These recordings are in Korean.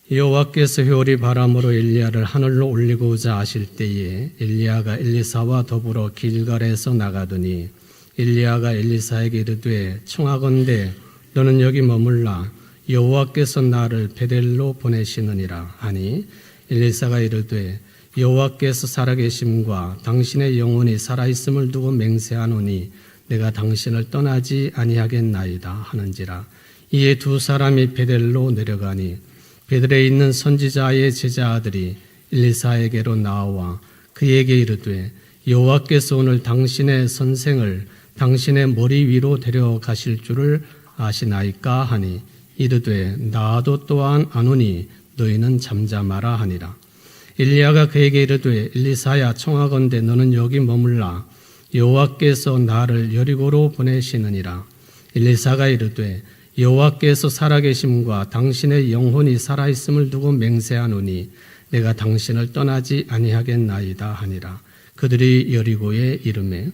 여호와께서 회오리 바람으로 엘리야를 하늘로 올리고자 하실 때에 엘리야가 엘리사와 더불어 길갈에서 나가더니 엘리야가 엘리사에게 이르되 청하건대 너는 여기 머물라 여호와께서 나를 베델로 보내시느니라 하니 엘리사가 이르되 여호와께서 살아계심과 당신의 영혼이 살아있음을 두고 맹세하노니 내가 당신을 떠나지 아니하겠나이다 하는지라. 이에 두 사람이 베델로 내려가니 베델에 있는 선지자의 제자들이 엘리사에게로 나와 그에게 이르되 여호와께서 오늘 당신의 선생을 당신의 머리 위로 데려가실 줄을 아시나이까 하니 이르되 나도 또한 아노니 너희는 잠잠하라 하니라. 엘리야가 그에게 이르되 엘리사야 청하건대 너는 여기 머물라 여호와께서 나를 여리고로 보내시느니라. 엘리사가 이르되 여호와께서 살아계심과 당신의 영혼이 살아있음을 두고 맹세하노니 내가 당신을 떠나지 아니하겠나이다 하니라. 그들이 여리고에 이르매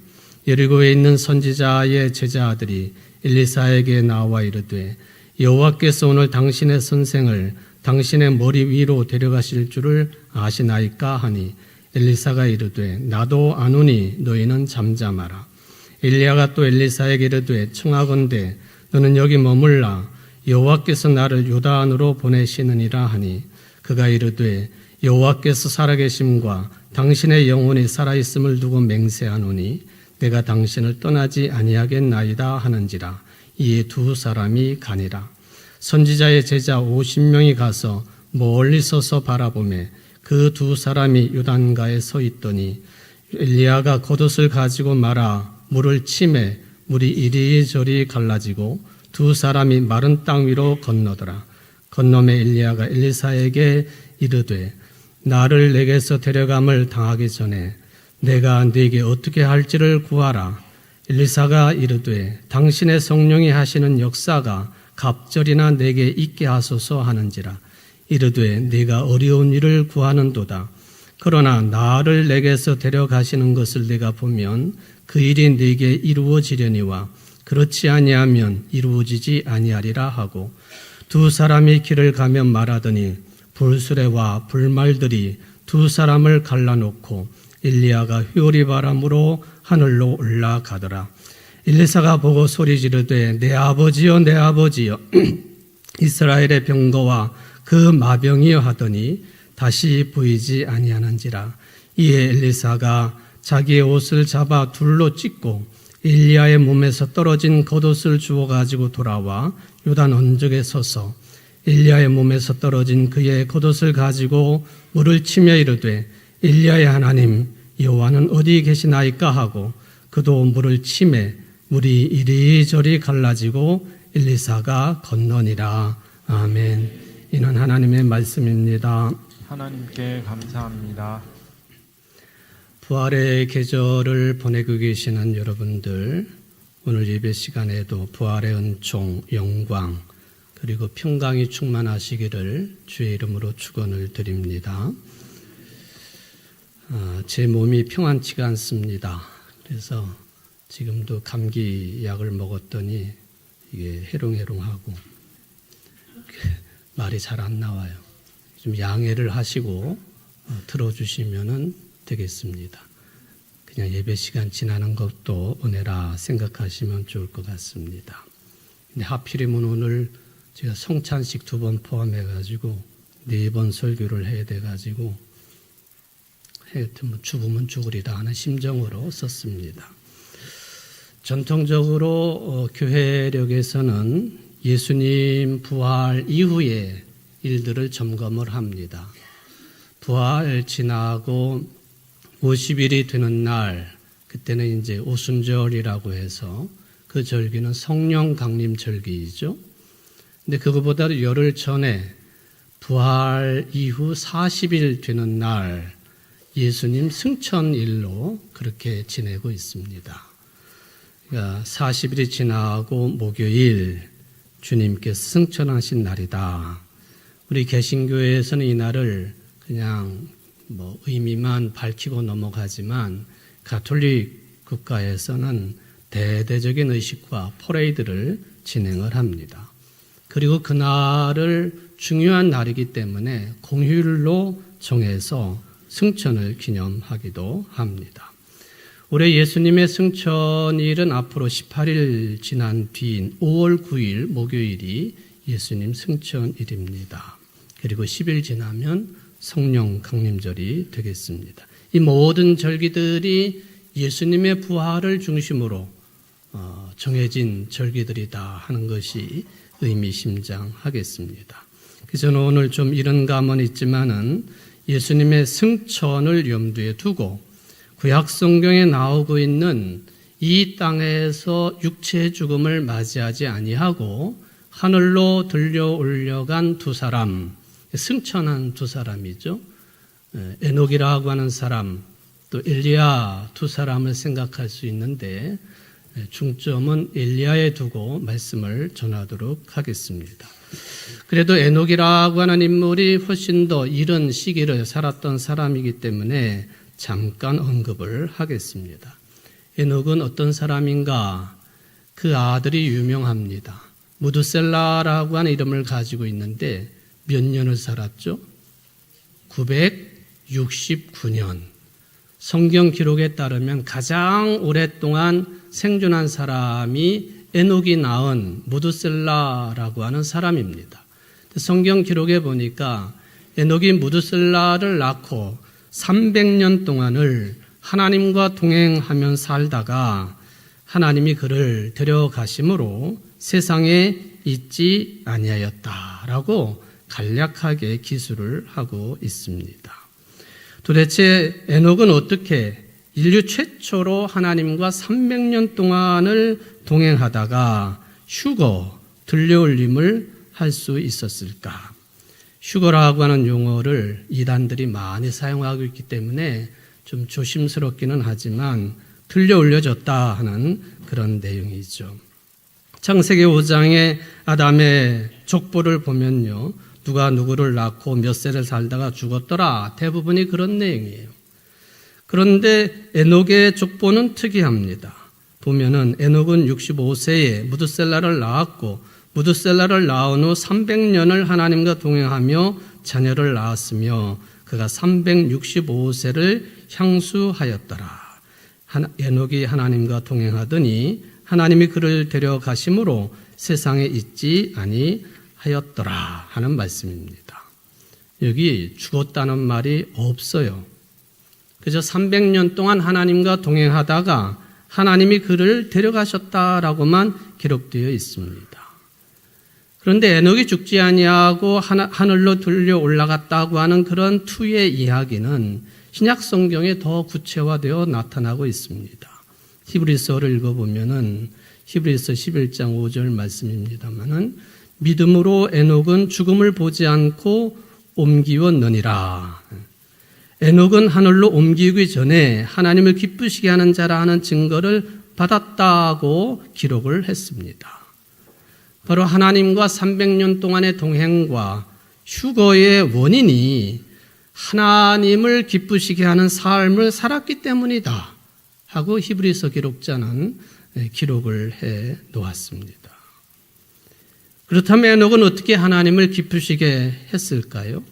여리고에 있는 선지자의 제자들이 엘리사에게 나와 이르되 여호와께서 오늘 당신의 선생을 당신의 머리 위로 데려가실 줄을 아시나이까 하니 엘리사가 이르되 나도 아노니 너희는 잠잠하라. 엘리야가 또 엘리사에게 이르되 청하건대 너는 여기 머물라 여호와께서 나를 요단으로 보내시느니라 하니 그가 이르되 여호와께서 살아계심과 당신의 영혼이 살아있음을 두고 맹세하노니 내가 당신을 떠나지 아니하겠나이다 하는지라. 이에 두 사람이 가니라. 선지자의 제자 50명이 가서 멀리 서서 바라보매 그 두 사람이 요단가에 서 있더니 엘리야가 겉옷을 가지고 말아 물을 치매 물이 이리저리 갈라지고 두 사람이 마른 땅 위로 건너더라. 건너매 엘리야가 엘리사에게 이르되 나를 내게서 데려감을 당하기 전에 내가 네게 어떻게 할지를 구하라. 엘리사가 이르되 당신의 성령이 하시는 역사가 갑절이나 내게 있게 하소서 하는지라. 이르되 네가 어려운 일을 구하는도다. 그러나 나를 내게서 데려가시는 것을 내가 보면 그 일이 네게 이루어지려니와 그렇지 아니하면 이루어지지 아니하리라 하고 두 사람이 길을 가며 말하더니 불수레와 불말들이 두 사람을 갈라놓고 엘리야가 회오리 바람으로 하늘로 올라가더라. 엘리사가 보고 소리 지르되 내 아버지여 내 아버지여 이스라엘의 병거와 그 마병이여 하더니 다시 보이지 아니하는지라. 이에 엘리사가 자기의 옷을 잡아 둘로 찢고 엘리야의 몸에서 떨어진 겉옷을 주워 가지고 돌아와 요단 언적에 서서 엘리야의 몸에서 떨어진 그의 겉옷을 가지고 물을 치며 이르되 엘리야의 하나님 여호와는 어디 계시나이까 하고 그도 물을 치매 물이 이리저리 갈라지고 엘리사가 건너니라. 아멘. 이는 하나님의 말씀입니다. 하나님께 감사합니다. 부활의 계절을 보내고 계시는 여러분들, 오늘 예배 시간에도 부활의 은총, 영광, 그리고 평강이 충만하시기를 주의 이름으로 축원을 드립니다. 제 몸이 평안치가 않습니다. 그래서 지금도 감기 약을 먹었더니 이게 해롱해롱하고 말이 잘 안 나와요. 좀 양해를 하시고 들어주시면 되겠습니다. 그냥 예배 시간 지나는 것도 은혜라 생각하시면 좋을 것 같습니다. 근데 하필이면 오늘 제가 성찬식 2번 포함해가지고 4번 설교를 해야 돼가지고 하여튼 뭐 죽으면 죽으리라 하는 심정으로 썼습니다. 전통적으로 교회력에서는 예수님 부활 이후의 일들을 점검을 합니다. 부활 지나고 50일이 되는 날, 그때는 이제 오순절이라고 해서 그 절기는 성령 강림 절기이죠. 근데 그거보다 열흘 전에 부활 이후 40일 되는 날 예수님 승천일로 그렇게 지내고 있습니다. 그러니까 40일이 지나고 목요일 주님께서 승천하신 날이다. 우리 개신교회에서는 이 날을 그냥 의미만 밝히고 넘어가지만 가톨릭 국가에서는 대대적인 의식과 퍼레이드를 진행을 합니다. 그리고 그날을 중요한 날이기 때문에 공휴일로 정해서 승천을 기념하기도 합니다. 올해 예수님의 승천일은 앞으로 18일 지난 뒤인 5월 9일 목요일이 예수님 승천일입니다. 그리고 10일 지나면 성령 강림절이 되겠습니다. 이 모든 절기들이 예수님의 부활을 중심으로 정해진 절기들이다 하는 것이 의미심장하겠습니다. 그래서 저는 오늘 좀 이런 감은 있지만은 예수님의 승천을 염두에 두고 구약 성경에 나오고 있는 이 땅에서 육체의 죽음을 맞이하지 아니하고 하늘로 들려 올려간 두 사람, 승천한 두 사람이죠. 에녹이라고 하는 사람, 또 엘리야 두 사람을 생각할 수 있는데 중점은 엘리야에 두고 말씀을 전하도록 하겠습니다. 그래도 에녹이라고 하는 인물이 훨씬 더 이른 시기를 살았던 사람이기 때문에 잠깐 언급을 하겠습니다. 에녹은 어떤 사람인가? 그 아들이 유명합니다. 무드셀라라고 하는 이름을 가지고 있는데 몇 년을 살았죠? 969년. 성경 기록에 따르면 가장 오랫동안 생존한 사람이 에녹이 낳은 무드셀라라고 하는 사람입니다. 성경 기록에 보니까 에녹이 무드셀라를 낳고 300년 동안을 하나님과 동행하며 살다가 하나님이 그를 데려가심으로 세상에 있지 아니하였다라고 간략하게 기술을 하고 있습니다. 도대체 에녹은 어떻게 인류 최초로 하나님과 300년 동안을 동행하다가 휴거, 들려올림을 할 수 있었을까? 휴거라고 하는 용어를 이단들이 많이 사용하고 있기 때문에 좀 조심스럽기는 하지만 들려올려졌다 하는 그런 내용이죠. 창세기 5장의 아담의 족보를 보면요. 누가 누구를 낳고 몇 세를 살다가 죽었더라. 대부분이 그런 내용이에요. 그런데 에녹의 족보는 특이합니다. 보면은 에녹은 65세에 무드셀라를 낳았고 무드셀라를 낳은 후 300년을 하나님과 동행하며 자녀를 낳았으며 그가 365세를 향수하였더라. 에녹이 하나님과 동행하더니 하나님이 그를 데려가심으로 세상에 있지 아니하였더라 하는 말씀입니다. 여기 죽었다는 말이 없어요. 그저 300년 동안 하나님과 동행하다가 하나님이 그를 데려가셨다라고만 기록되어 있습니다. 그런데 에녹이 죽지 아니하고 하늘로 들려 올라갔다고 하는 그런 투의 이야기는 신약 성경에 더 구체화되어 나타나고 있습니다. 히브리서를 읽어보면은 히브리서 11장 5절 말씀입니다만은 믿음으로 에녹은 죽음을 보지 않고 옮기었느니라. 에녹은 하늘로 옮기기 전에 하나님을 기쁘시게 하는 자라 하는 증거를 받았다고 기록을 했습니다. 바로 하나님과 300년 동안의 동행과 휴거의 원인이 하나님을 기쁘시게 하는 삶을 살았기 때문이다 하고 히브리서 기록자는 기록을 해 놓았습니다. 그렇다면 에녹은 어떻게 하나님을 기쁘시게 했을까요?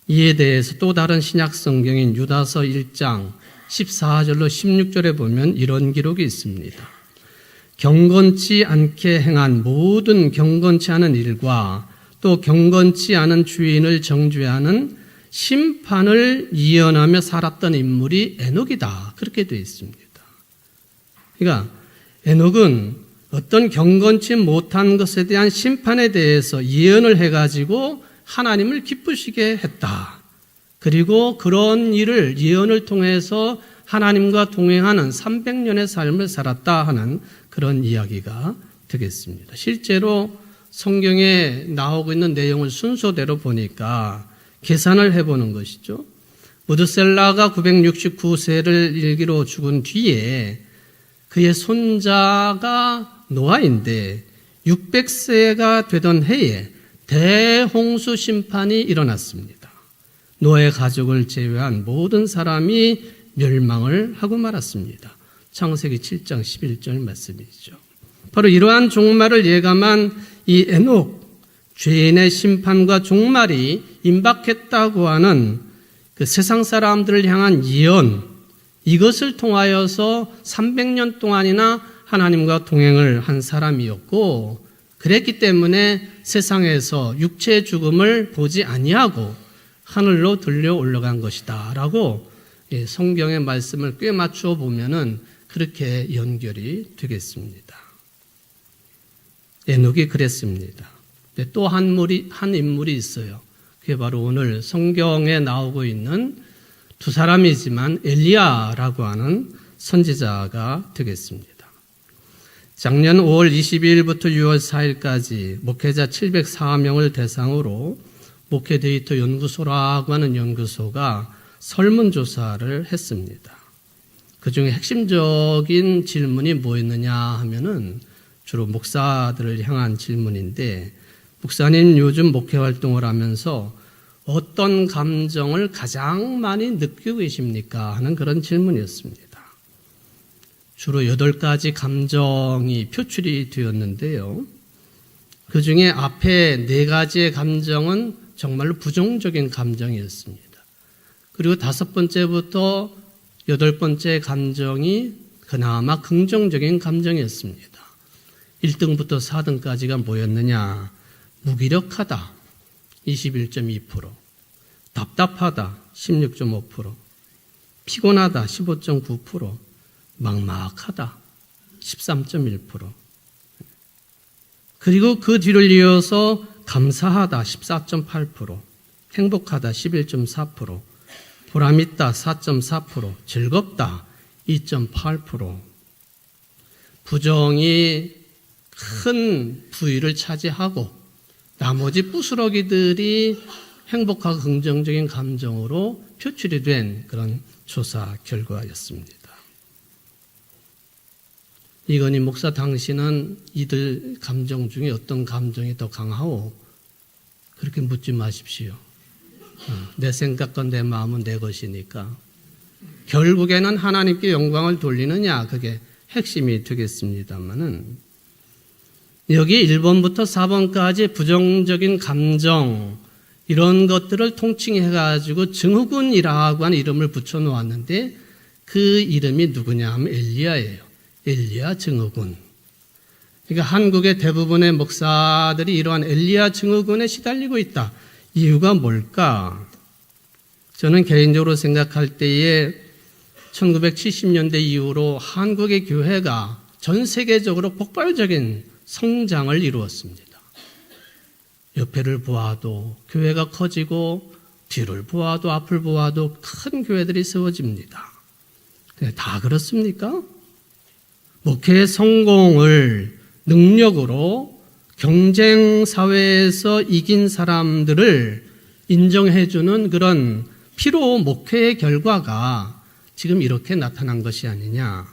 이에 대해서 또 다른 신약 성경인 유다서 1장 14절로 16절에 보면 이런 기록이 있습니다. 경건치 않게 행한 모든 경건치 않은 일과 또 경건치 않은 주인을 정죄하는 심판을 예언하며 살았던 인물이 에녹이다. 그렇게 되어 있습니다. 그러니까 에녹은 어떤 경건치 못한 것에 대한 심판에 대해서 예언을 해가지고 하나님을 기쁘시게 했다. 그리고 그런 일을 예언을 통해서 하나님과 동행하는 300년의 삶을 살았다 하는 그런 이야기가 되겠습니다. 실제로 성경에 나오고 있는 내용을 순서대로 보니까 계산을 해보는 것이죠. 무드셀라가 969세를 일기로 죽은 뒤에 그의 손자가 노아인데 600세가 되던 해에 대홍수 심판이 일어났습니다. 노아의 가족을 제외한 모든 사람이 멸망을 하고 말았습니다. 창세기 7장 11절 말씀이죠. 바로 이러한 종말을 예감한 이 에녹, 죄인의 심판과 종말이 임박했다고 하는 그 세상 사람들을 향한 예언, 이것을 통하여서 300년 동안이나 하나님과 동행을 한 사람이었고, 그랬기 때문에 세상에서 육체의 죽음을 보지 아니하고 하늘로 들려 올라간 것이다 라고 성경의 말씀을 꽤 맞추어 보면은 그렇게 연결이 되겠습니다. 에녹이 그랬습니다. 또 한 인물이 있어요. 그게 바로 오늘 성경에 나오고 있는 두 사람이지만 엘리야라고 하는 선지자가 되겠습니다. 작년 5월 22일부터 6월 4일까지 목회자 704명을 대상으로 목회 데이터 연구소라고 하는 연구소가 설문조사를 했습니다. 그 중에 핵심적인 질문이 뭐였느냐 하면은 주로 목사들을 향한 질문인데, 목사님 요즘 목회 활동을 하면서 어떤 감정을 가장 많이 느끼고 계십니까? 하는 그런 질문이었습니다. 주로 8가지 감정이 표출이 되었는데요. 그 중에 앞에 4가지의 감정은 정말로 부정적인 감정이었습니다. 그리고 5번째부터 8번째 감정이 그나마 긍정적인 감정이었습니다. 1등부터 4등까지가 뭐였느냐? 무기력하다 21.2%, 답답하다 16.5%, 피곤하다 15.9%, 막막하다 13.1%, 그리고 그 뒤를 이어서 감사하다 14.8%, 행복하다 11.4%, 보람있다 4.4%, 즐겁다 2.8%. 부정이 큰 부위를 차지하고 나머지 부스러기들이 행복하고 긍정적인 감정으로 표출이 된 그런 조사 결과였습니다. 이건희 목사, 당신은 이들 감정 중에 어떤 감정이 더 강하오? 그렇게 묻지 마십시오. 내 생각과 내 마음은 내 것이니까. 결국에는 하나님께 영광을 돌리느냐, 그게 핵심이 되겠습니다만은, 여기 1번부터 4번까지 부정적인 감정, 이런 것들을 통칭해가지고 증후군이라고 하는 이름을 붙여놓았는데, 그 이름이 누구냐 하면 엘리야예요. 엘리야 증후군. 그러니까 한국의 대부분의 목사들이 이러한 엘리야 증후군에 시달리고 있다. 이유가 뭘까? 저는 개인적으로 생각할 때에 1970년대 이후로 한국의 교회가 전 세계적으로 폭발적인 성장을 이루었습니다. 옆에를 보아도 교회가 커지고 뒤를 보아도 앞을 보아도 큰 교회들이 세워집니다. 다 그렇습니까? 목회의 성공을 능력으로 경쟁 사회에서 이긴 사람들을 인정해주는 그런 피로 목회의 결과가 지금 이렇게 나타난 것이 아니냐.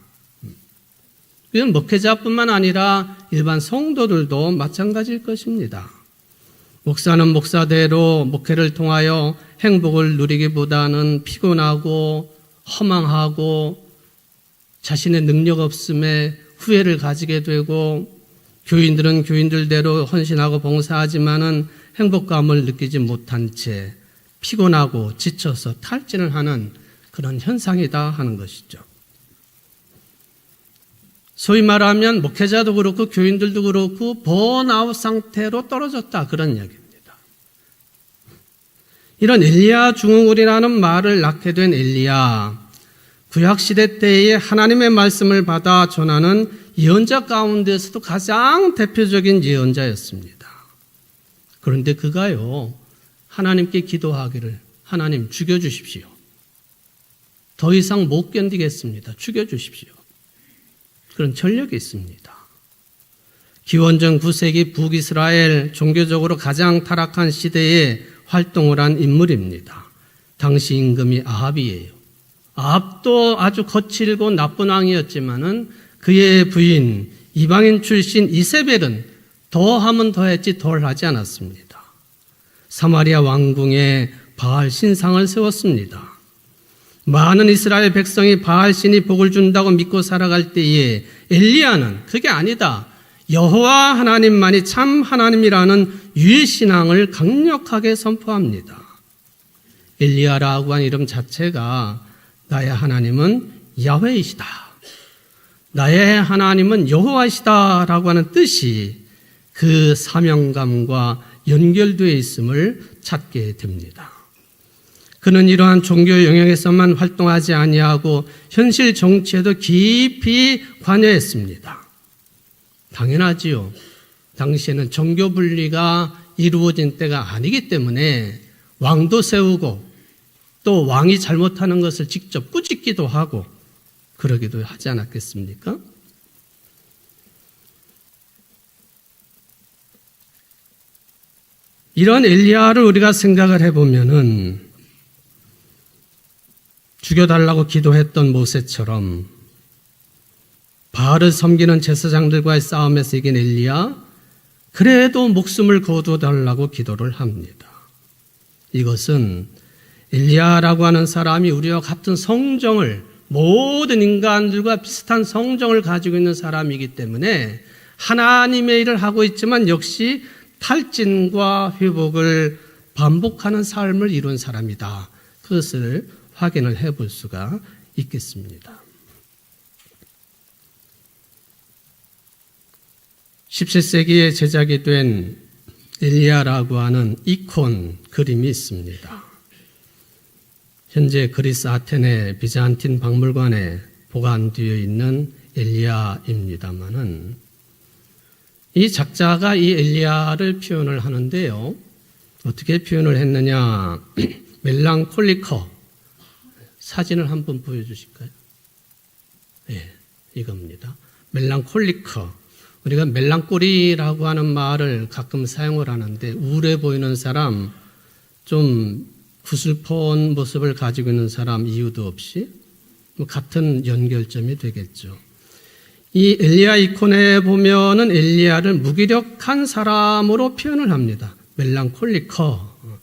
이건 목회자뿐만 아니라 일반 성도들도 마찬가지일 것입니다. 목사는 목사대로 목회를 통하여 행복을 누리기보다는 피곤하고 허망하고 자신의 능력 없음에 후회를 가지게 되고, 교인들은 교인들대로 헌신하고 봉사하지만은 행복감을 느끼지 못한 채 피곤하고 지쳐서 탈진을 하는 그런 현상이다 하는 것이죠. 소위 말하면 목회자도 그렇고 교인들도 그렇고 번아웃 상태로 떨어졌다, 그런 이야기입니다. 이런 엘리야 증후군이라는 말을 낳게 된 엘리야, 구약시대 때에 하나님의 말씀을 받아 전하는 예언자 가운데서도 가장 대표적인 예언자였습니다. 그런데 그가요, 하나님께 기도하기를, 하나님 죽여주십시오. 더 이상 못 견디겠습니다. 죽여주십시오. 그런 전력이 있습니다. 기원전 9세기 북이스라엘 종교적으로 가장 타락한 시대에 활동을 한 인물입니다. 당시 임금이 아합이에요. 아합도 아주 거칠고 나쁜 왕이었지만은 그의 부인 이방인 출신 이세벨은 더하면 더했지 덜하지 않았습니다. 사마리아 왕궁에 바알 신상을 세웠습니다. 많은 이스라엘 백성이 바알 신이 복을 준다고 믿고 살아갈 때에 엘리야는 그게 아니다, 여호와 하나님만이 참 하나님이라는 유일신앙을 강력하게 선포합니다. 엘리야라고 한 이름 자체가 나의 하나님은 야훼이시다, 나의 하나님은 여호와이시다라고 하는 뜻이 그 사명감과 연결되어 있음을 찾게 됩니다. 그는 이러한 종교 영역에서만 활동하지 아니하고 현실 정치에도 깊이 관여했습니다. 당연하지요. 당시에는 정교 분리가 이루어진 때가 아니기 때문에 왕도 세우고 또 왕이 잘못하는 것을 직접 꾸짖기도 하고 그러기도 하지 않았겠습니까? 이런 엘리야를 우리가 생각을 해보면은 죽여달라고 기도했던 모세처럼 바알을 섬기는 제사장들과의 싸움에서 이긴 엘리야, 그래도 목숨을 거두어달라고 기도를 합니다. 이것은 엘리야라고 하는 사람이 우리와 같은 성정을, 모든 인간들과 비슷한 성정을 가지고 있는 사람이기 때문에 하나님의 일을 하고 있지만 역시 탈진과 회복을 반복하는 삶을 이룬 사람이다. 그것을 확인을 해볼 수가 있겠습니다. 17세기에 제작이 된 엘리야라고 하는 이콘 그림이 있습니다. 현재 그리스 아테네 비잔틴 박물관에 보관되어 있는 엘리야입니다마는 이 작자가 이 엘리야를 표현을 하는데요. 어떻게 표현을 했느냐? 멜랑콜리커, 사진을 한번 보여주실까요? 네, 이겁니다. 멜랑콜리커. 우리가 멜랑꼬리라고 하는 말을 가끔 사용을 하는데 우울해 보이는 사람, 좀 구슬픈 모습을 가지고 있는 사람, 이유도 없이 같은 연결점이 되겠죠. 이 엘리야 이콘에 보면은 엘리야를 무기력한 사람으로 표현을 합니다. 멜랑콜리커.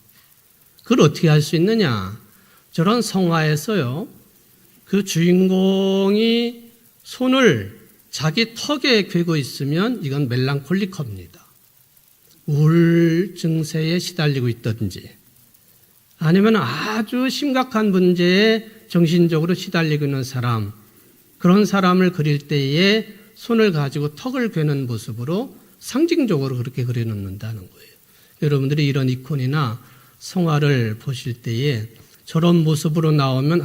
그걸 어떻게 할 수 있느냐? 저런 성화에서요, 그 주인공이 손을 자기 턱에 괴고 있으면 이건 멜랑콜리커입니다. 우울 증세에 시달리고 있든지 아니면 아주 심각한 문제에 정신적으로 시달리고 있는 사람, 그런 사람을 그릴 때에 손을 가지고 턱을 괴는 모습으로 상징적으로 그렇게 그려놓는다는 거예요. 여러분들이 이런 이콘이나 성화를 보실 때에 저런 모습으로 나오면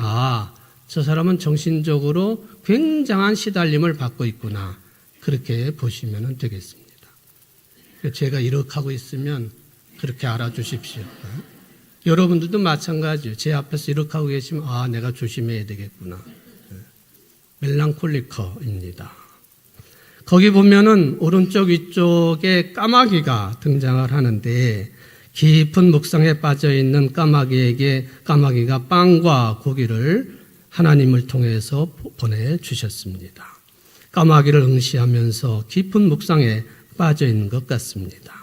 저 사람은 정신적으로 굉장한 시달림을 받고 있구나, 그렇게 보시면 되겠습니다. 제가 이렇게 하고 있으면 그렇게 알아주십시오. 여러분들도 마찬가지예요. 제 앞에서 이렇게 하고 계시면 내가 조심해야 되겠구나. 멜랑콜리커입니다. 거기 보면은 오른쪽 위쪽에 까마귀가 등장을 하는데 깊은 묵상에 빠져 있는 까마귀가 빵과 고기를 하나님을 통해서 보내주셨습니다. 까마귀를 응시하면서 깊은 묵상에 빠져 있는 것 같습니다.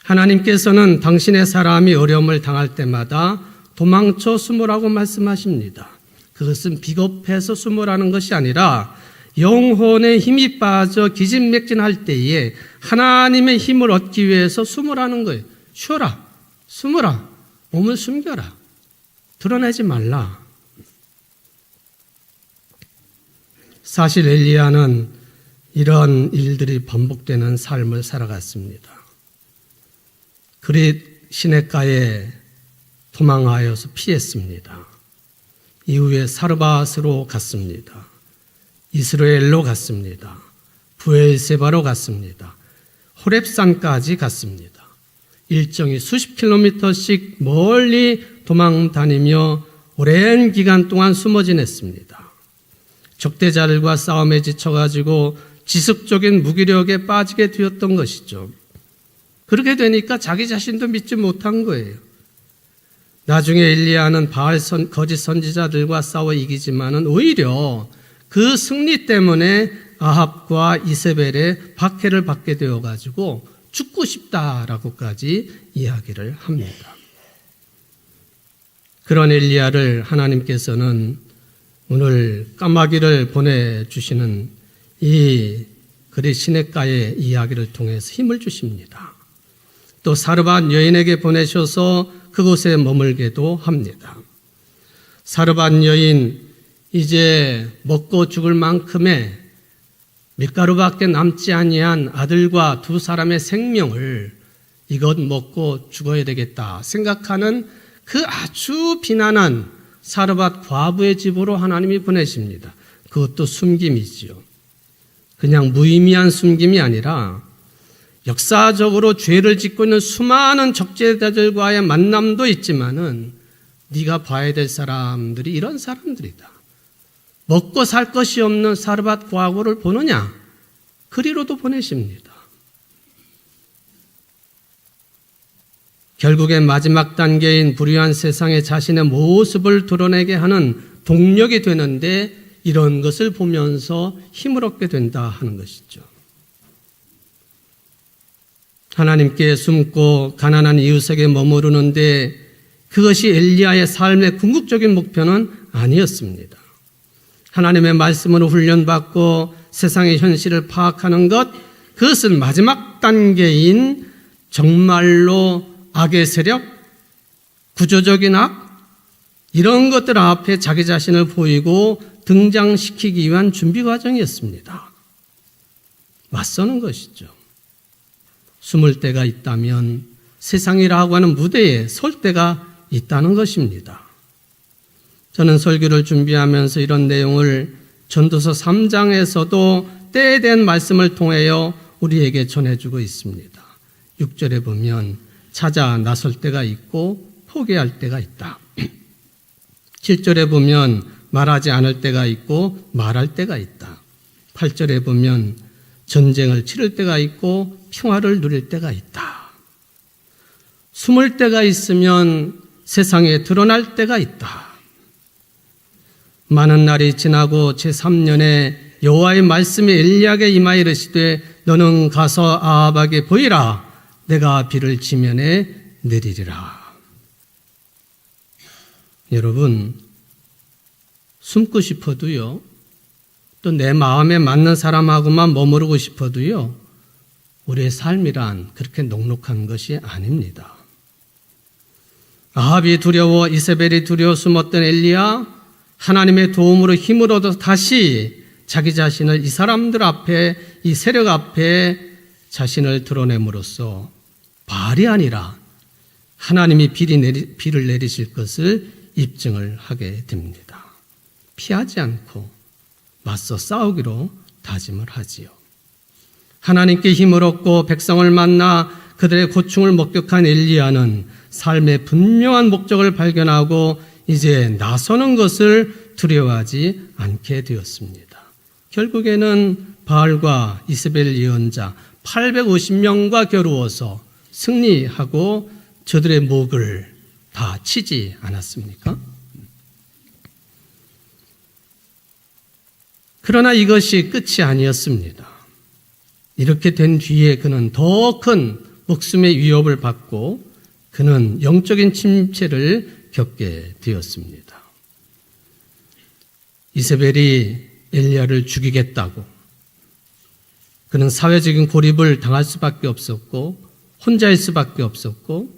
하나님께서는 당신의 사람이 어려움을 당할 때마다 도망쳐 숨으라고 말씀하십니다. 그것은 비겁해서 숨으라는 것이 아니라 영혼의 힘이 빠져 기진맥진할 때에 하나님의 힘을 얻기 위해서 숨으라는 거예요. 쉬어라, 숨어라, 몸을 숨겨라, 드러내지 말라. 사실 엘리야는 이런 일들이 반복되는 삶을 살아갔습니다. 그리 시냇가에 도망하여서 피했습니다. 이후에 사르밧으로 갔습니다. 이스라엘로 갔습니다. 부엘세바로 갔습니다. 호렙산까지 갔습니다. 일정이 수십 킬로미터씩 멀리 도망 다니며 오랜 기간 동안 숨어 지냈습니다. 적대자들과 싸움에 지쳐가지고 지속적인 무기력에 빠지게 되었던 것이죠. 그렇게 되니까 자기 자신도 믿지 못한 거예요. 나중에 엘리야는 거짓 선지자들과 싸워 이기지만은 오히려 그 승리 때문에 아합과 이세벨의 박해를 받게 되어가지고 죽고 싶다라고까지 이야기를 합니다. 그런 엘리야를 하나님께서는 오늘 까마귀를 보내주시는 이 그리 시냇가의 이야기를 통해서 힘을 주십니다. 또 사르밧 여인에게 보내셔서 그곳에 머물게도 합니다. 사르밧 여인 이제 먹고 죽을 만큼의 밀가루밖에 남지 아니한 아들과 두 사람의 생명을 이것 먹고 죽어야 되겠다 생각하는 그 아주 비난한 사르밧 과부의 집으로 하나님이 보내십니다. 그것도 숨김이지요. 그냥 무의미한 숨김이 아니라 역사적으로 죄를 짓고 있는 수많은 적재자들과의 만남도 있지만은 네가 봐야 될 사람들이 이런 사람들이다. 먹고 살 것이 없는 사르밧 과부를 보느냐? 그리로도 보내십니다. 결국엔 마지막 단계인 불의한 세상에 자신의 모습을 드러내게 하는 동력이 되는데 이런 것을 보면서 힘을 얻게 된다 하는 것이죠. 하나님께 숨고 가난한 이웃에게 머무르는데 그것이 엘리야의 삶의 궁극적인 목표는 아니었습니다. 하나님의 말씀으로 훈련받고 세상의 현실을 파악하는 것, 그것은 마지막 단계인 정말로 악의 세력, 구조적인 악, 이런 것들 앞에 자기 자신을 보이고 등장시키기 위한 준비 과정이었습니다. 맞서는 것이죠. 숨을 때가 있다면 세상이라고 하는 무대에 설 때가 있다는 것입니다. 저는 설교를 준비하면서 이런 내용을 전도서 3장에서도 때에 대한 말씀을 통하여 우리에게 전해주고 있습니다. 6절에 보면 찾아 나설 때가 있고 포기할 때가 있다. 7절에 보면 말하지 않을 때가 있고 말할 때가 있다. 8절에 보면 전쟁을 치를 때가 있고 평화를 누릴 때가 있다. 숨을 때가 있으면 세상에 드러날 때가 있다. 많은 날이 지나고 제3년에 여호와의 말씀이 엘리야에게 임하여 이르시되 너는 가서 아합에게 보이라. 내가 비를 지면에 내리리라. 여러분, 숨고 싶어도요, 또 내 마음에 맞는 사람하고만 머무르고 싶어도요, 우리의 삶이란 그렇게 녹록한 것이 아닙니다. 아합이 두려워 이세벨이 두려워 숨었던 엘리야, 하나님의 도움으로 힘을 얻어 다시 자기 자신을 이 사람들 앞에, 이 세력 앞에 자신을 드러냄으로써 바알이 아니라 하나님이 비를 내리실 것을 입증을 하게 됩니다. 피하지 않고 맞서 싸우기로 다짐을 하지요. 하나님께 힘을 얻고 백성을 만나 그들의 고충을 목격한 엘리야는 삶의 분명한 목적을 발견하고 이제 나서는 것을 두려워하지 않게 되었습니다. 결국에는 바알과 이세벨 예언자 850명과 겨루어서 승리하고 저들의 목을 다 치지 않았습니까? 그러나 이것이 끝이 아니었습니다. 이렇게 된 뒤에 그는 더 큰 목숨의 위협을 받고 그는 영적인 침체를 겪게 되었습니다. 이세벨이 엘리야를 죽이겠다고 그는 사회적인 고립을 당할 수밖에 없었고 혼자일 수밖에 없었고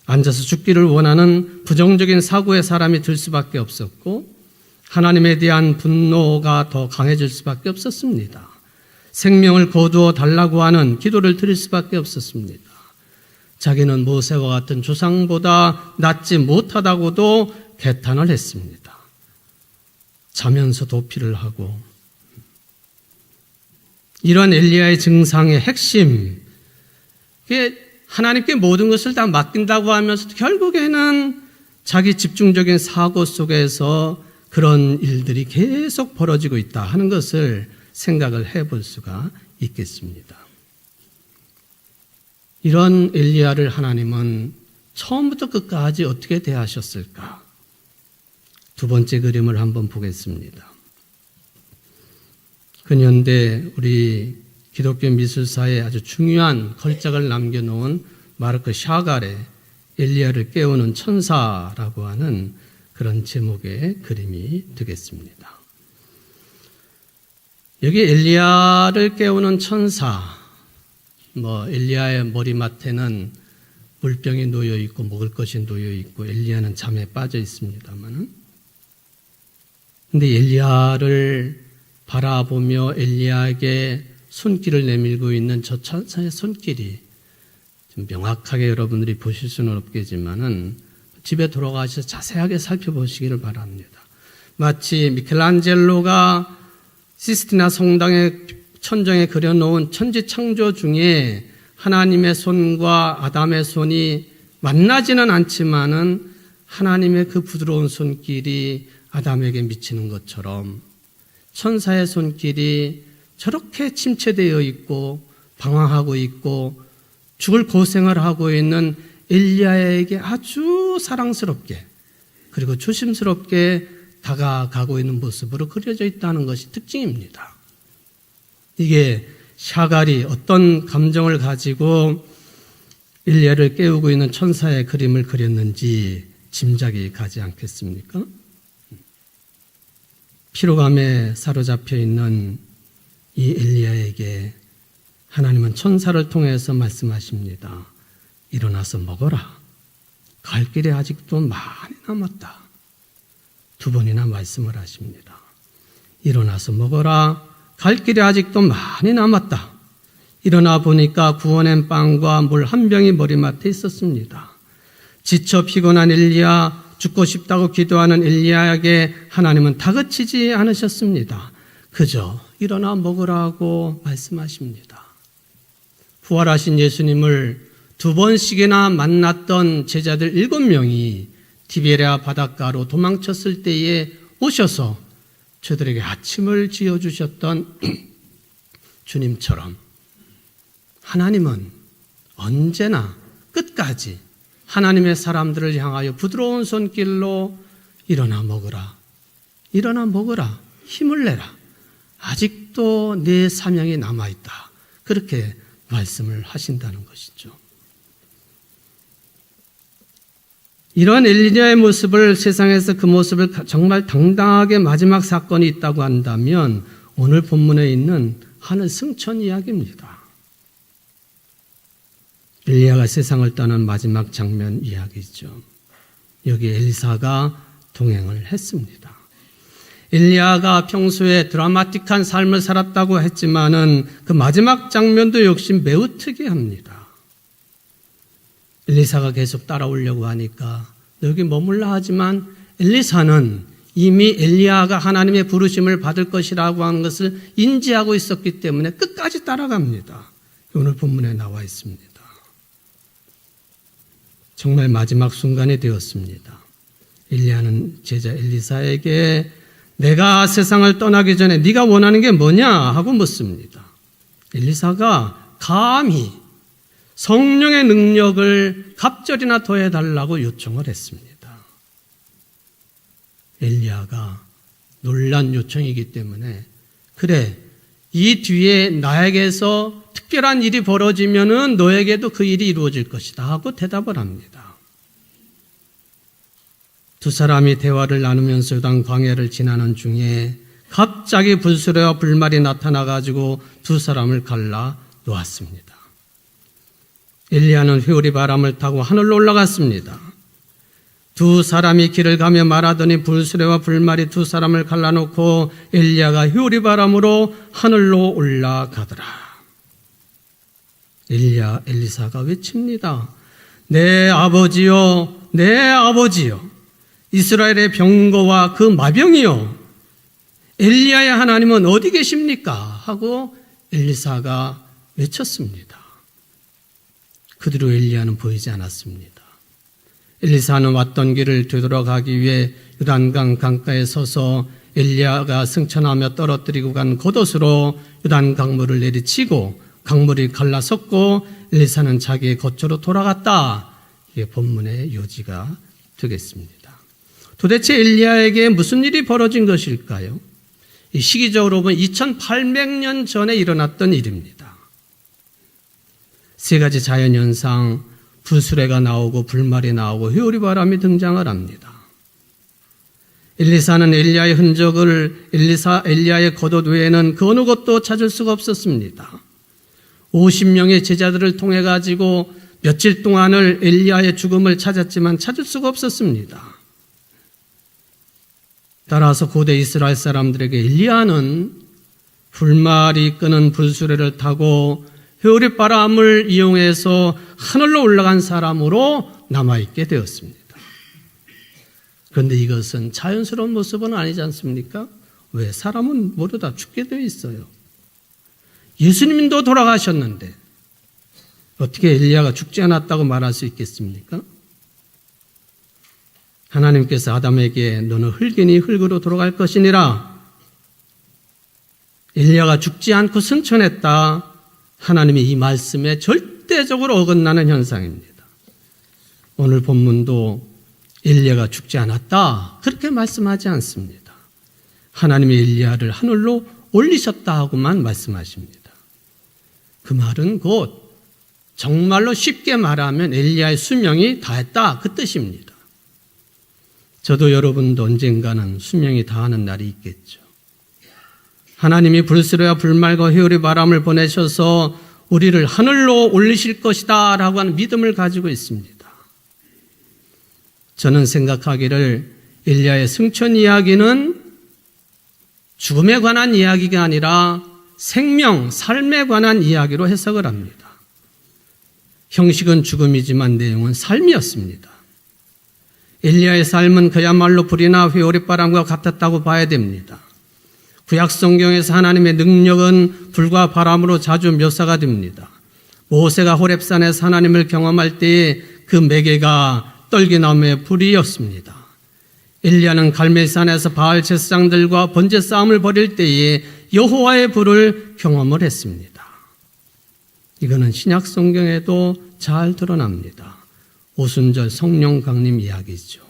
앉아서 죽기를 원하는 부정적인 사고의 사람이 될 수밖에 없었고 하나님에 대한 분노가 더 강해질 수밖에 없었습니다. 생명을 거두어 달라고 하는 기도를 드릴 수밖에 없었습니다. 자기는 모세와 같은 조상보다 낫지 못하다고도 개탄을 했습니다. 자면서 도피를 하고 이러한 엘리야의 증상의 핵심, 하나님께 모든 것을 다 맡긴다고 하면서 결국에는 자기 집중적인 사고 속에서 그런 일들이 계속 벌어지고 있다 하는 것을 생각을 해볼 수가 있겠습니다. 이런 엘리야를 하나님은 처음부터 끝까지 어떻게 대하셨을까? 두 번째 그림을 한번 보겠습니다. 근현대 우리 기독교 미술사에 아주 중요한 걸작을 남겨놓은 마르크 샤갈의 엘리야를 깨우는 천사라고 하는 그런 제목의 그림이 되겠습니다. 여기 엘리야를 깨우는 천사, 엘리야의 머리맡에는 물병이 놓여 있고 먹을 것이 놓여 있고 엘리야는 잠에 빠져 있습니다만은, 근데 엘리야를 바라보며 엘리야에게 손길을 내밀고 있는 저 천사의 손길이 좀 명확하게 여러분들이 보실 수는 없겠지만은 집에 돌아가셔서 자세하게 살펴보시기를 바랍니다. 마치 미켈란젤로가 시스티나 성당의 천정에 그려놓은 천지창조 중에 하나님의 손과 아담의 손이 만나지는 않지만은 하나님의 그 부드러운 손길이 아담에게 미치는 것처럼 천사의 손길이 저렇게 침체되어 있고 방황하고 있고 죽을 고생을 하고 있는 엘리야에게 아주 사랑스럽게 그리고 조심스럽게 다가가고 있는 모습으로 그려져 있다는 것이 특징입니다. 이게 샤갈이 어떤 감정을 가지고 엘리야를 깨우고 있는 천사의 그림을 그렸는지 짐작이 가지 않겠습니까? 피로감에 사로잡혀 있는 이 엘리야에게 하나님은 천사를 통해서 말씀하십니다. 일어나서 먹어라. 갈 길이 아직도 많이 남았다. 2번이나 말씀을 하십니다. 일어나서 먹어라. 갈 길이 아직도 많이 남았다. 일어나 보니까 구워낸 빵과 물 한 병이 머리맡에 있었습니다. 지쳐 피곤한 엘리야, 죽고 싶다고 기도하는 엘리야에게 하나님은 다그치지 않으셨습니다. 그저 일어나 먹으라고 말씀하십니다. 부활하신 예수님을 2번씩이나 만났던 제자들 7명이 디베랴 바닷가로 도망쳤을 때에 오셔서 저들에게 아침을 지어주셨던 주님처럼 하나님은 언제나 끝까지 하나님의 사람들을 향하여 부드러운 손길로 일어나 먹으라. 일어나 먹으라. 힘을 내라. 아직도 내 사명이 남아있다. 그렇게 말씀을 하신다는 것이죠. 이러한 엘리야의 모습을 세상에서 그 모습을 정말 당당하게 마지막 사건이 있다고 한다면 오늘 본문에 있는 하늘 승천 이야기입니다. 엘리야가 세상을 떠난 마지막 장면 이야기죠. 여기 엘리사가 동행을 했습니다. 엘리야가 평소에 드라마틱한 삶을 살았다고 했지만은 그 마지막 장면도 역시 매우 특이합니다. 엘리사가 계속 따라오려고 하니까 여기 머물라 하지만 엘리사는 이미 엘리야가 하나님의 부르심을 받을 것이라고 하는 것을 인지하고 있었기 때문에 끝까지 따라갑니다. 오늘 본문에 나와 있습니다. 정말 마지막 순간이 되었습니다. 엘리야는 제자 엘리사에게 내가 세상을 떠나기 전에 네가 원하는 게 뭐냐 하고 묻습니다. 엘리사가 감히 성령의 능력을 갑절이나 더해달라고 요청을 했습니다. 엘리야가 놀란 요청이기 때문에 그래, 이 뒤에 나에게서 특별한 일이 벌어지면은 너에게도 그 일이 이루어질 것이다 하고 대답을 합니다. 두 사람이 대화를 나누면서 요단 광야를 지나는 중에 갑자기 불수레와 불말이 나타나가지고 두 사람을 갈라 놓았습니다. 엘리야는 회오리 바람을 타고 하늘로 올라갔습니다. 두 사람이 길을 가며 말하더니 불수레와 불말이 두 사람을 갈라놓고 엘리야가 회오리 바람으로 하늘로 올라가더라. 엘리사가 외칩니다. 내 아버지요, 내 아버지요, 이스라엘의 병거와 그 마병이요, 엘리야의 하나님은 어디 계십니까? 하고 엘리사가 외쳤습니다. 그 뒤로 엘리야는 보이지 않았습니다. 엘리사는 왔던 길을 되돌아가기 위해 요단강 강가에 서서 엘리야가 승천하며 떨어뜨리고 간 겉옷으로 요단 강물을 내리치고 강물이 갈라섰고 엘리사는 자기의 거처로 돌아갔다. 이게 본문의 요지가 되겠습니다. 도대체 엘리야에게 무슨 일이 벌어진 것일까요? 이 시기적으로 보면 2800년 전에 일어났던 일입니다. 세 가지 자연현상, 불수레가 나오고 불말이 나오고 회오리 바람이 등장을 합니다. 엘리사는 엘리야의 흔적을 엘리야의 겉옷 외에는 그 어느 것도 찾을 수가 없었습니다. 50명의 제자들을 통해 가지고 며칠 동안을 엘리야의 죽음을 찾았지만 찾을 수가 없었습니다. 따라서 고대 이스라엘 사람들에게 엘리야는 불말이 끄는 불수레를 타고 회오리바람을 이용해서 하늘로 올라간 사람으로 남아있게 되었습니다. 그런데 이것은 자연스러운 모습은 아니지 않습니까? 왜? 사람은 모두 다 죽게 되어 있어요. 예수님도 돌아가셨는데 어떻게 엘리야가 죽지 않았다고 말할 수 있겠습니까? 하나님께서 아담에게 너는 흙이니 흙으로 돌아갈 것이니라. 엘리야가 죽지 않고 승천했다. 하나님의 이 말씀에 절대적으로 어긋나는 현상입니다. 오늘 본문도 엘리야가 죽지 않았다. 그렇게 말씀하지 않습니다. 하나님이 엘리야를 하늘로 올리셨다 하고만 말씀하십니다. 그 말은 곧 정말로 쉽게 말하면 엘리야의 수명이 다했다 그 뜻입니다. 저도 여러분도 언젠가는 수명이 다하는 날이 있겠죠. 하나님이 불수레와 불말과 회오리 바람을 보내셔서 우리를 하늘로 올리실 것이다 라고 하는 믿음을 가지고 있습니다. 저는 생각하기를 엘리야의 승천 이야기는 죽음에 관한 이야기가 아니라 생명, 삶에 관한 이야기로 해석을 합니다. 형식은 죽음이지만 내용은 삶이었습니다. 엘리야의 삶은 그야말로 불이나 회오리바람과 같았다고 봐야 됩니다. 구약 성경에서 하나님의 능력은 불과 바람으로 자주 묘사가 됩니다. 모세가 호렙산에서 하나님을 경험할 때에 그 매개가 떨기나무의 불이었습니다. 엘리야는 갈멜산에서 바알 제사장들과 번제 싸움을 벌일 때에 여호와의 불을 경험을 했습니다. 이거는 신약 성경에도 잘 드러납니다. 오순절 성령 강림 이야기죠.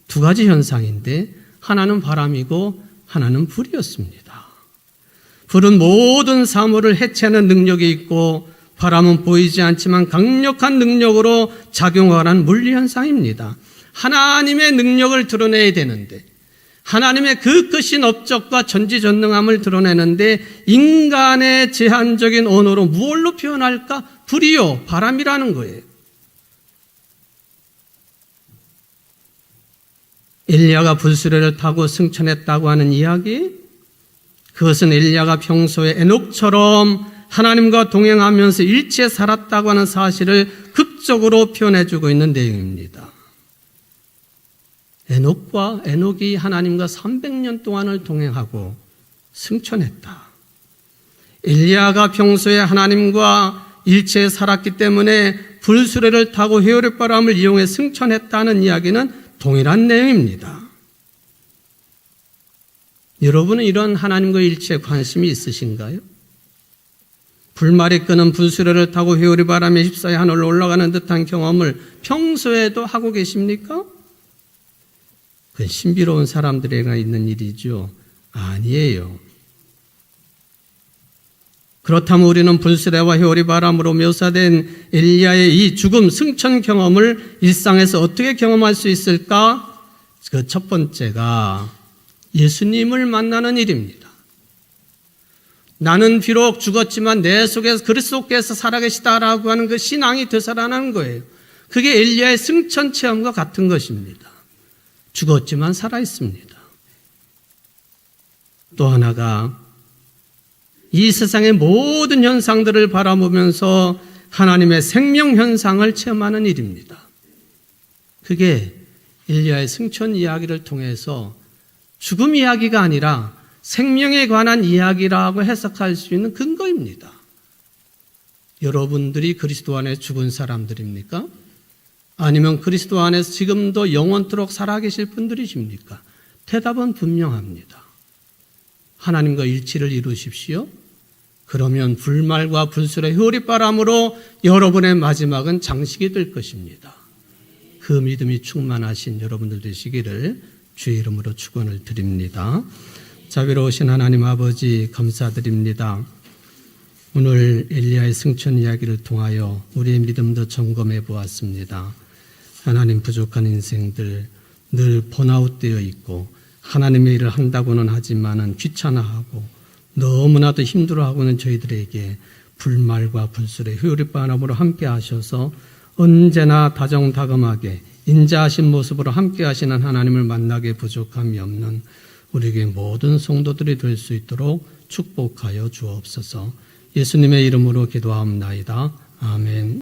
두 가지 현상인데 하나는 바람이고 하나는 불이었습니다. 불은 모든 사물을 해체하는 능력이 있고 바람은 보이지 않지만 강력한 능력으로 작용하는 물리현상입니다. 하나님의 능력을 드러내야 되는데 하나님의 그 크신 업적과 전지전능함을 드러내는데 인간의 제한적인 언어로 무엇로 표현할까? 불이요, 바람이라는 거예요. 엘리야가 불수레를 타고 승천했다고 하는 이야기, 그것은 엘리야가 평소에 에녹처럼 하나님과 동행하면서 일치해 살았다고 하는 사실을 극적으로 표현해주고 있는 내용입니다. 에녹이 하나님과 300년 동안을 동행하고 승천했다. 엘리야가 평소에 하나님과 일체해 살았기 때문에 불수레를 타고 회오리바람을 이용해 승천했다는 이야기는 동일한 내용입니다. 여러분은 이런 하나님과 일체에 관심이 있으신가요? 불말이 끄는 불수레를 타고 회오리바람에 휩싸여 하늘로 올라가는 듯한 경험을 평소에도 하고 계십니까? 그건 신비로운 사람들에게 있는 일이죠. 아니에요. 그렇다면 우리는 불수레와 회오리바람으로 묘사된 엘리야의 이 죽음 승천 경험을 일상에서 어떻게 경험할 수 있을까? 그 첫 번째가 예수님을 만나는 일입니다. 나는 비록 죽었지만 내 속에서 그리스도께서 살아계시다라고 하는 그 신앙이 되살아나는 거예요. 그게 엘리야의 승천 체험과 같은 것입니다. 죽었지만 살아있습니다. 또 하나가 이 세상의 모든 현상들을 바라보면서 하나님의 생명 현상을 체험하는 일입니다. 그게 엘리야의 승천 이야기를 통해서 죽음 이야기가 아니라 생명에 관한 이야기라고 해석할 수 있는 근거입니다. 여러분들이 그리스도 안에 죽은 사람들입니까? 아니면 그리스도 안에서 지금도 영원토록 살아계실 분들이십니까? 대답은 분명합니다. 하나님과 일치를 이루십시오. 그러면 불말과 불수레 회오리바람으로 여러분의 마지막은 장식이 될 것입니다. 그 믿음이 충만하신 여러분들 되시기를 주의 이름으로 축원을 드립니다. 자비로우신 하나님 아버지 감사드립니다. 오늘 엘리야의 승천 이야기를 통하여 우리의 믿음도 점검해 보았습니다. 하나님 부족한 인생들 늘 번아웃되어 있고 하나님의 일을 한다고는 하지만은 귀찮아하고 너무나도 힘들어하고는 저희들에게 불말과 불수레 회오리바람으로 함께 하셔서 언제나 다정다감하게 인자하신 모습으로 함께 하시는 하나님을 만나게 부족함이 없는 우리에게 모든 성도들이 될 수 있도록 축복하여 주옵소서. 예수님의 이름으로 기도하옵나이다. 아멘.